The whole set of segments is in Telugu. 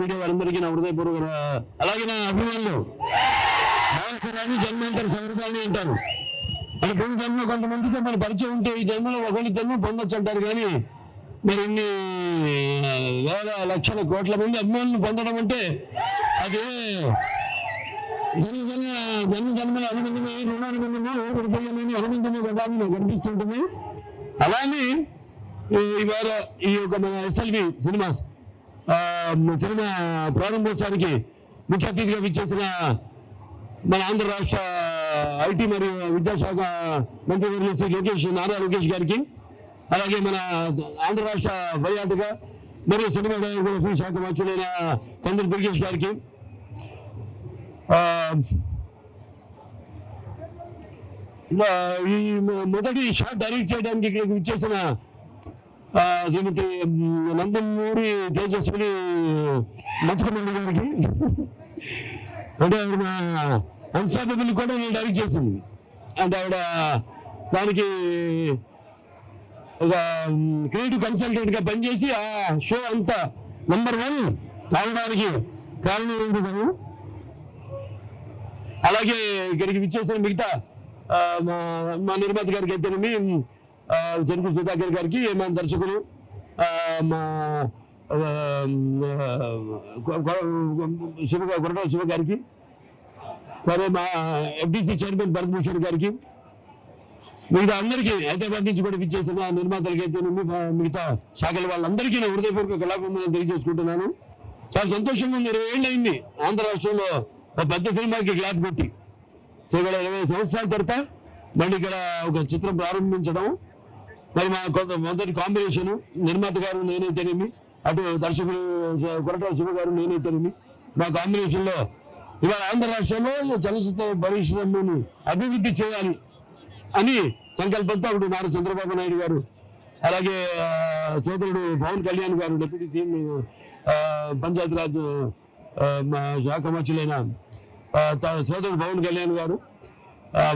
మీడియా వారందరికీ నా హృదయపూర్వక అలాగే నా అభిమానులు భావసరాన్ని జన్మాంతర సంవృతాన్ని అంటారు. అంటే ప్రతి జన్మ కొంతమందితో మన పరిచయం ఉంటే ఈ జన్మలో ఒకరి జన్మ పొందొచ్చు అంటారు. కానీ మరి ఇన్ని వేల లక్షల కోట్ల మంది అభిమానులు పొందడం అంటే అది జన్మల అనుబంధమే రుణానుబంధమో ఓడిపోయాలని అనుబంధమో కదా నాకు కనిపిస్తుంటుంది. అలానే ఇవాళ ఈ యొక్క మన ఎస్ఎల్వి సినిమా ప్రారంభోత్సవానికి ముఖ్య అతిథిగా విచ్చేసిన మన ఆంధ్ర రాష్ట్ర ఐటీ మరియు విద్యాశాఖ మంత్రివర్యులు శ్రీ నారా లోకేష్ గారికి, అలాగే మన ఆంధ్ర రాష్ట్ర పర్యాటక మరియు సినిమాటోగ్రఫీ శాఖ మంత్రులైన కందులు దుర్గేష్ గారికి, ఈ మొదటి షాట్ డైరెక్ట్ చేయడానికి ఇక్కడికి విచ్చేసిన శ్రీమతి నందమూరి తేజస్విని మతుకుమంది గారికి, అంటే ఆవిడ మా అన్స్టాపబుల్ కూడా నేను డైరెక్ట్ చేసింది. అంటే ఆవిడ దానికి ఒక క్రియేటివ్ కన్సల్టెంట్గా పనిచేసి ఆ షో అంతా నంబర్ 1 కావడానికి కారణం ఏంటి. అలాగే ఇక్కడికి విచ్చేసిన మిగతా మా నిర్మాత గారికి అయితేనేమి, చెరుకు సుధాకర్ గారికి, మా దర్శకులు మా కొరటాల శివ గారికి, సరే మా ఎఫ్డిసి చైర్మన్ భరతభూషణ్ గారికి, మిగతా అందరికీ హైదరాబాద్ నుంచి కూడా విచ్చేసిన నిర్మాతలకి అయితేనేమి మిగతా శాఖల వాళ్ళందరికీ నేను హృదయపూర్వక కళాభివందనలు తెలియజేసుకుంటున్నాను. చాలా సంతోషంగా ఉంది. 20 ఏళ్ళు అయింది ఆంధ్ర రాష్ట్రంలో ఒక పెద్ద సినిమాకి గ్యాప్ పెట్టి. సో ఇక్కడ 20 సంవత్సరాల తర్వాత మళ్ళీ ఇక్కడ ఒక చిత్రం ప్రారంభించడం, మరి మా మొదటి కాంబినేషను నిర్మాత గారు నేనైతేనేమి, అటు దర్శకులు కొరటాల శివ గారు నేనైతేనేమి, మా కాంబినేషన్లో ఇవాళ ఆంధ్ర రాష్ట్రంలో చలనచిత్ర పరిశ్రమను అభివృద్ధి చేయాలి అని సంకల్పంతో అప్పుడు నారా చంద్రబాబు నాయుడు గారు, అలాగే సోదరుడు పవన్ కళ్యాణ్ గారు, డిప్యూటీ సీఎం పంచాయతీరాజ్ శాఖ మంత్రులైన సోదరుడు పవన్ కళ్యాణ్ గారు,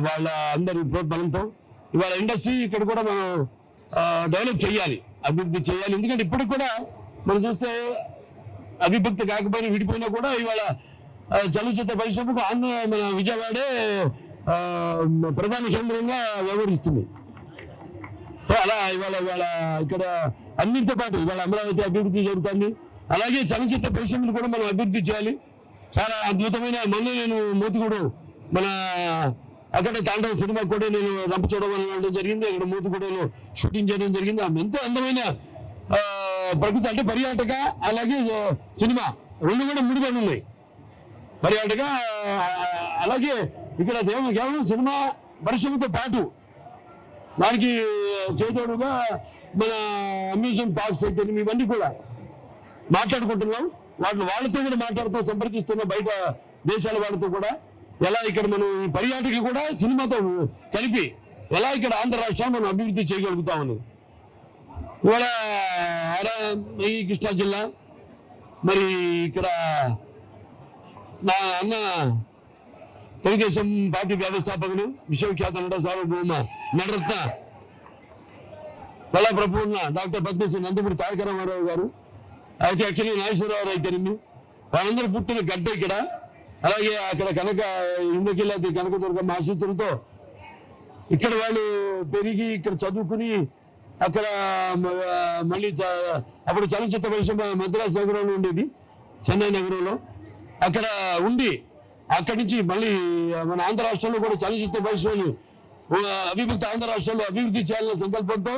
వాళ్ళ అందరి ప్రోత్బలంతో ఇవాళ ఇండస్ట్రీ ఇక్కడ కూడా మనం డెవలప్ చేయాలి, అభివృద్ధి చేయాలి. ఎందుకంటే ఇప్పటికి కూడా మనం చూస్తే అభివృద్ధి కాకపోయినా విడిపోయినా కూడా ఇవాళ చలనచిత్ర పరిశ్రమకు మన విజయవాడే ప్రధాన కేంద్రంగా వ్యవహరిస్తుంది. సో అలా ఇవాళ ఇక్కడ అన్నింటితో పాటు ఇవాళ అమరావతి అభివృద్ధి జరుగుతుంది. అలాగే చలనచిత్ర పరిశ్రమను కూడా మనం అభివృద్ధి చేయాలి. చాలా అద్భుతమైన మొన్న నేను మోతుగూడు మన అక్కడ తాండవ సినిమా కూడా నేను రంపచోడవరం జరిగింది. అక్కడ మోతుగూడలో షూటింగ్ చేయడం జరిగింది. ఎంతో అందమైన ప్రకృతి, అంటే పర్యాటక అలాగే సినిమా రెండు కూడా ముడిపడి ఉన్నాయి. పర్యాటక అలాగే ఇక్కడ కేవలం సినిమా పరిశ్రమతో పాటు దానికి చేతోడుగా మన అమ్యూజ్మెంట్ పార్క్స్ అయితే ఇవన్నీ కూడా మాట్లాడుకుంటున్నాం. వాళ్ళతో కూడా మాట్లాడుతూ సంప్రదిస్తున్నాం, బయట దేశాల వాళ్ళతో కూడా ఎలా ఇక్కడ మనం పర్యాటక కూడా సినిమాతో కలిపి ఎలా ఇక్కడ ఆంధ్ర రాష్ట్రాన్ని మనం అభివృద్ధి చేయగలుగుతామని. ఇవాళ ఈ కృష్ణా జిల్లా మరి ఇక్కడ నా అన్న తెలుగుదేశం పార్టీ వ్యవస్థాపకులు విశ్వవిఖ్యాత నట సార్వభౌమ నటరత్న కళా ప్రపూర్ణ డాక్టర్ పద్మశ్రీ నందమూరి తారక రామారావు గారు, అయితే అక్కినేని నాగేశ్వరరావు అయితేనేమి, వాళ్ళందరూ పుట్టిన గడ్డ ఇక్కడ. అలాగే అక్కడ ఇంద్రకిల్లాది కనకదుర్గమ్మ ఆశీస్సులతో ఇక్కడ వాళ్ళు పెరిగి ఇక్కడ చదువుకుని అక్కడ మళ్ళీ అప్పుడు చలనచిత్ర పరిశ్రమ మద్రాసు నగరంలో ఉండేది, చెన్నై నగరంలో. అక్కడ ఉండి అక్కడి నుంచి మళ్ళీ మన ఆంధ్ర రాష్ట్రంలో కూడా చలనచిత్ర పరిశ్రమలు అవిభక్త ఆంధ్ర రాష్ట్రంలో అభివృద్ధి చేయాలనే సంకల్పంతో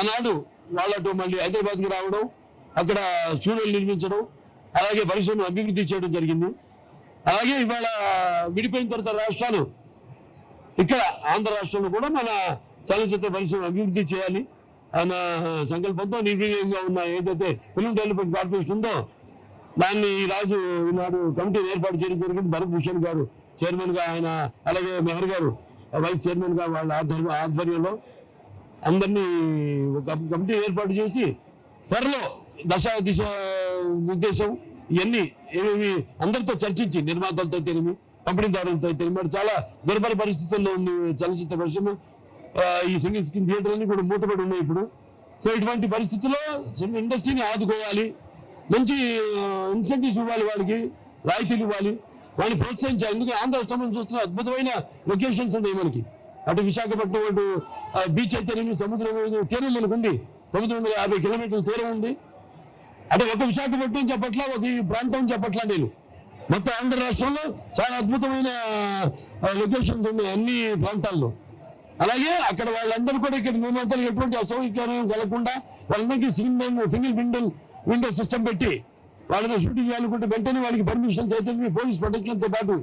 ఆనాడు వాళ్ళతో మళ్ళీ హైదరాబాద్కి రావడం, అక్కడ స్టూడియోలు నిర్మించడం, అలాగే పరిశ్రమను అభివృద్ధి చేయడం జరిగింది. అలాగే ఇవాళ విడిపోయిన తర్వాత రాష్ట్రాలు ఇక్కడ ఆంధ్ర రాష్ట్రంలో కూడా మన చలనచిత్ర పరిశ్రమ అభివృద్ధి చేయాలి అన్న సంకల్పంతో నిర్వీర్యంగా ఉన్న ఏదైతే ఫిల్మ్ డెవలప్మెంట్ కార్పొరేషన్ ఉందో దాన్ని ఈరోజు ఈనాడు కమిటీని ఏర్పాటు చేయడం జరిగింది. భరతభూషణ్ గారు చైర్మన్గా, ఆయన అలాగే మెహర్ గారు వైస్ చైర్మన్గా వాళ్ళ ఆధ్వర్యంలో అందరినీ ఒక కమిటీ ఏర్పాటు చేసి త్వరలో దిశ ఉద్దేశం ఇవన్నీ ఏమేమి అందరితో చర్చించి నిర్మాతలతో అయితేనేమి పంపిణీదారులతో అయితేనేమి చాలా దుర్బల పరిస్థితుల్లో ఉంది చలనచిత్ర పరిశ్రమ. ఈ సింగిల్ స్క్రీన్ థియేటర్లన్నీ కూడా మూతపడి ఉన్నాయి ఇప్పుడు. సో ఇటువంటి పరిస్థితుల్లో సినిమా ఇండస్ట్రీని ఆదుకోవాలి, మంచి ఇన్సెంటివ్స్ ఇవ్వాలి, వాళ్ళకి రాయితీలు ఇవ్వాలి, వాళ్ళని ప్రోత్సహించాలి. ఎందుకంటే ఆంధ్ర రాష్ట్రంలో చూస్తున్న అద్భుతమైన లొకేషన్స్ ఉన్నాయి మనకి. అటు విశాఖపట్నం అటు బీచ్ అయితేనేమి, సముద్రం తీరం మనకు ఉంది, 950 కిలోమీటర్ల తీరం ఉంది. అంటే ఒక విశాఖపట్నం చెప్పట్లా, ఒక ఈ ప్రాంతం చెప్పట్లా నేను, మొత్తం ఆంధ్ర రాష్ట్రంలో చాలా అద్భుతమైన లొకేషన్స్ ఉన్నాయి అన్ని ప్రాంతాల్లో. అలాగే అక్కడ వాళ్ళందరూ కూడా ఇక్కడ నిర్మాతలకు ఎటువంటి అసౌకర్యం కలగకుండా వాళ్ళందరికీ సింగిల్ విండో సిస్టమ్ పెట్టి వాళ్ళని షూటింగ్ చేయాలనుకుంటే వెంటనే వాళ్ళకి పర్మిషన్స్ అయితేనేమి, పోలీస్ ప్రొటెక్షన్తో పాటు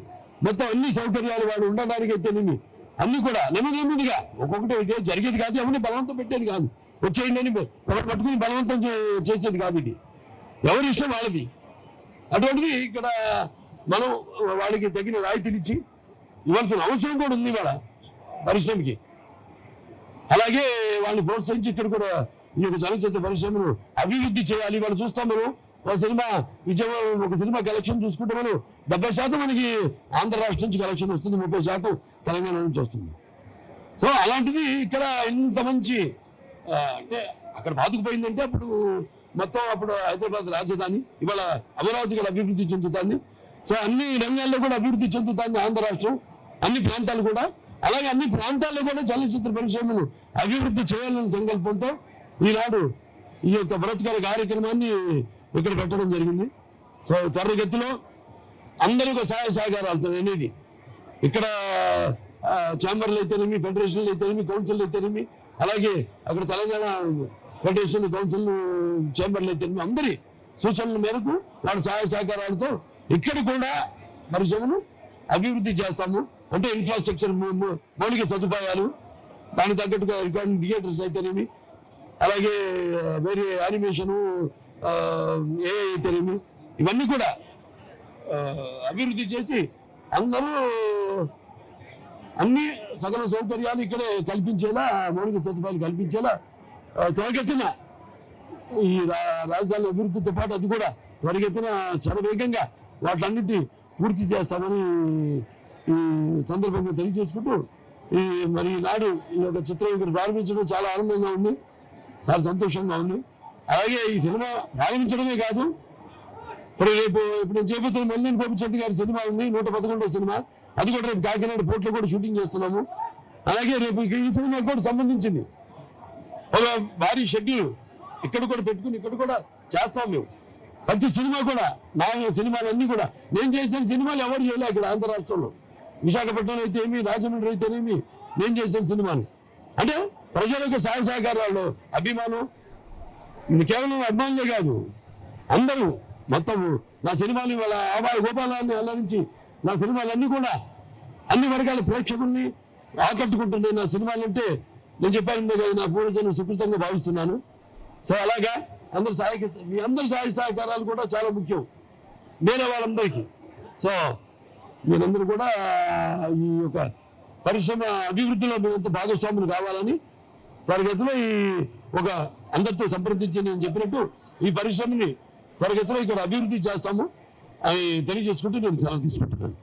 మొత్తం అన్ని సౌకర్యాలు వాళ్ళు ఉండడానికి అయితేనేమి అన్ని కూడా నెమ్మదిగా ఒక్కొక్కటి ఇదే జరిగేది కాదు, ఎవరిని బలవంతం పెట్టేది కాదు, వచ్చేయండి అని ఎవరు పట్టుకుని బలవంతం చేసేది కాదు, ఇది ఎవరి ఇష్టం వాళ్ళది. అటువంటిది ఇక్కడ మనం వాళ్ళకి తగిన రాయితీలు ఇచ్చి ఇవ్వాల్సిన అవసరం కూడా ఉంది వాళ్ళ పరిశ్రమకి. అలాగే వాళ్ళని ప్రోత్సహించి ఇక్కడ కూడా ఈ యొక్క చలనచిత్ర పరిశ్రమను అభివృద్ధి చేయాలి. వాళ్ళు చూస్తాం, మనం ఒక సినిమా విజయవాడ ఒక సినిమా కలెక్షన్ చూసుకుంటే మనం 70% మనకి ఆంధ్ర రాష్ట్రం నుంచి కలెక్షన్ వస్తుంది, 30% తెలంగాణ నుంచి వస్తుంది. సో అలాంటిది ఇక్కడ ఇంత మంచి అంటే అక్కడ బాదుకుపోయిందంటే అప్పుడు మొత్తం అప్పుడు హైదరాబాద్ రాజధాని, ఇవాళ అమరావతికి అభివృద్ధి చెందుతుంది. సో అన్ని రంగాల్లో కూడా అభివృద్ధి చెందుతుంది ఆంధ్ర రాష్ట్రం, అన్ని ప్రాంతాలు కూడా. అలాగే అన్ని ప్రాంతాల్లో కూడా చలనచిత్ర పరిశ్రమను అభివృద్ధి చేయాలనే సంకల్పంతో ఈనాడు ఈ యొక్క బృహత్కర కార్యక్రమాన్ని ఇక్కడ పెట్టడం జరిగింది. సో త్వరగతిలో అందరూ ఒక సహాయ సహకారాలతో అనేది ఇక్కడ ఛాంబర్లు అయితేనేమి, ఫెడరేషన్లు అయితేనేమి, కౌన్సిల్ అయితేనేమి, అలాగే అక్కడ తెలంగాణ ఫెడరేషన్ కౌన్సిల్ ఛాంబర్లు అయితేనేమి అందరి సూచనల మేరకు వాళ్ళ సహాయ సహకారాలతో ఇక్కడ కూడా పరిశ్రమను అభివృద్ధి చేస్తాము. అంటే ఇన్ఫ్రాస్ట్రక్చర్, మౌలిక సదుపాయాలు, దానికి తగ్గట్టుగా రికార్డింగ్ థియేటర్స్ అయితేనేమి, అలాగే వేరే యానిమేషను, ఏ అయితేనేమి, ఇవన్నీ కూడా అభివృద్ధి చేసి అందరూ అన్ని సకల సౌకర్యాలు ఇక్కడే కల్పించేలా, మౌలిక సదుపాయాలు కల్పించేలా త్వరగతిన ఈ రాజధాని అభివృద్ధితో పాటు అది కూడా త్వరగతిన శరవేగంగా వాటన్నిటి పూర్తి చేస్తామని ఈ సందర్భంగా తెలియజేసుకుంటూ మరి నాడు ఈ యొక్క చిత్రం ఇక్కడ ప్రారంభించడం చాలా ఆనందంగా ఉంది, చాలా సంతోషంగా ఉంది. అలాగే ఈ సినిమా ప్రారంభించడమే కాదు, ఇప్పుడు నేను చేయబోతున్న మల్లేని గోపిచంద్ గారి సినిమా ఉంది, 111వ సినిమా, అది కూడా రేపు కాకినాడ పోర్ట్లో కూడా షూటింగ్ చేస్తున్నాము. అలాగే రేపు ఈ సినిమా కూడా సంబంధించింది ఒక భారీ షెడ్యూల్ ఇక్కడ కూడా పెట్టుకుని ఇక్కడ కూడా చేస్తాం మేము. ప్రతి సినిమా కూడా నా సినిమాలన్నీ కూడా నేను చేసిన సినిమాలు ఎవరు చేయలే ఇక్కడ ఆంధ్ర రాష్ట్రంలో. విశాఖపట్నం అయితే ఏమి, రాజమండ్రి అయితేనేమి నేను చేసిన సినిమాలు. అంటే ప్రజల యొక్క సహాయ సహకారాలు, అభిమానం, కేవలం అభిమానులే కాదు, అందరూ మొత్తం నా సినిమాలు వాళ్ళ ఆబాయ గోపాలాన్ని అల్లరించి నా సినిమాలన్నీ కూడా అన్ని వర్గాల ప్రేక్షకుల్ని ఆకట్టుకుంటున్నాయి. నా సినిమాలంటే నేను చెప్పాను కదా, నా పూర్వజన్మ సుకృతంగా భావిస్తున్నాను. సో అలాగా మీ అందరి సహాయ సహకారాలు కూడా చాలా ముఖ్యం వేరే వాళ్ళందరికీ. సో మీరందరూ కూడా ఈ యొక్క పరిశ్రమ అభివృద్ధిలో మీరంతా భాగస్వాములు కావాలని త్వరగతిలో ఈ ఒక అందరితో సంప్రదించి నేను చెప్పినట్టు ఈ పరిశ్రమని త్వరగతిలో ఇక్కడ అభివృద్ధి చేస్తాము అని తెలియజేసుకుంటూ నేను సెలవు తీసుకుంటున్నాను.